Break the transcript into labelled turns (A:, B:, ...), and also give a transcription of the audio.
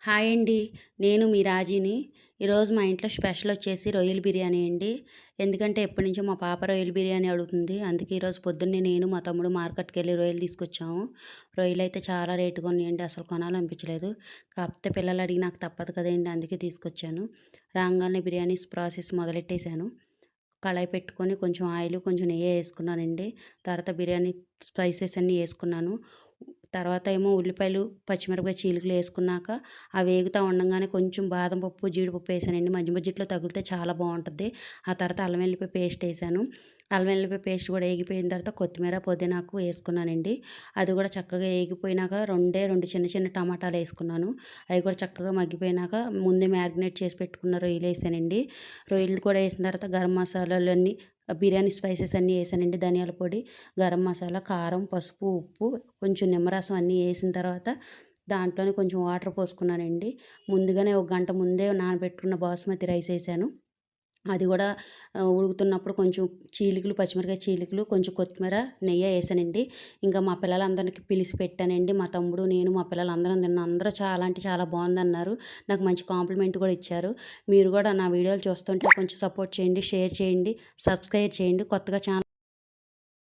A: Hi అండి. నేను మీ రాజీని. ఈరోజు మా ఇంట్లో స్పెషల్ వచ్చేసి రొయ్యల బిర్యానీ అండి. ఎందుకంటే ఎప్పటినుంచో మా పాప రొయ్యల బిర్యానీ అడుగుతుంది. అందుకే ఈరోజు పొద్దున్నే నేను మా తమ్ముడు మార్కెట్‌కెళ్ళి రొయ్యలు తీసుకొచ్చాము. రొయ్యలైతే చాలా రేటుగా ఉన్నాయండి. అసలు కొనాలనిపించలేదు. కాకపోతే పిల్లలు అడిగి నాకు తప్పదు కదండీ! అందుకే తీసుకొచ్చాను. రాంగానే బిర్యానీ ప్రాసెస్ మొదలెట్టేసాను. కళాయి పెట్టుకొని కొంచెం ఆయిల్, కొంచెం నెయ్యి ఏసుకున్నానండి. తర్వాత బిర్యానీ స్పైసెస్ అన్నీ ఏసుకున్నాను. తర్వాత ఏమో ఉల్లిపాయలు, పచ్చిమిరపకాయ చీలికలు ఏసుకున్నాక అవి వేగుతా ఉండంగానే కొంచెం బాదం పప్పు, జీడిపప్పు ఏసానండి. మధ్య మధ్యలో తగిలితే చాలా బావుంటది. ఆ తర్వాత అల్లం వెల్లుల్లిపాయ పేస్ట్ ఏసాను. అల్లం వెల్లుల్లిపాయ పేస్ట్ కూడా ఏగిపోయిన తర్వాత కొత్తిమీర, పుదీనాకు ఏసుకున్నానండి. అది కూడా చక్కగా ఏగిపోయినాక 2 చిన్న చిన్న టమాటాలు ఏసుకున్నాను. అవి కూడా చక్కగా మగ్గిపోయినాక ముందే మ్యారినేట్ చేసి పెట్టుకున్న రొయ్యలు ఏసానండి. రొయ్యలు కూడా ఏసిన తర్వాత గరం మసాలాలన్నీ బిర్యానీ స్పైసెస్ అన్నీ ఏసానండి. ధనియాల పొడి, గరం మసాలా, కారం, పసుపు, ఉప్పు, కొంచెం నిమ్మరసం అన్నీ ఏసిన తర్వాత దాంట్లోనే కొంచెం వాటర్ పోసుకున్నానండి. ముందుగానే ఒక గంట ముందే నానబెట్టుకున్న బాస్మతి రైస్ ఏసాను. అది కూడా ఉడుకుతున్నప్పుడు కొంచెం చీలికలు, పచ్చిమిరపకాయ చీలికలు, కొంచెం కొత్తిమీర, నెయ్యి ఏసానండి. ఇంకా మా పిల్లలందరికీ పిలిచి పెట్టానండి. మా తమ్ముడు, నేను, మా పిల్లలందరం తిన్నాం. అందరూ చాలా అంటే చాలా బావుందన్నారు. నాకు మంచి కాంప్లిమెంట్ కూడా ఇచ్చారు. మీరు కూడా నా వీడియోలు చూస్తుంటే కొంచెం సపోర్ట్ చేయండి, షేర్ చేయండి, సబ్స్క్రైబ్ చేయండి. కొత్తగా ఛానల్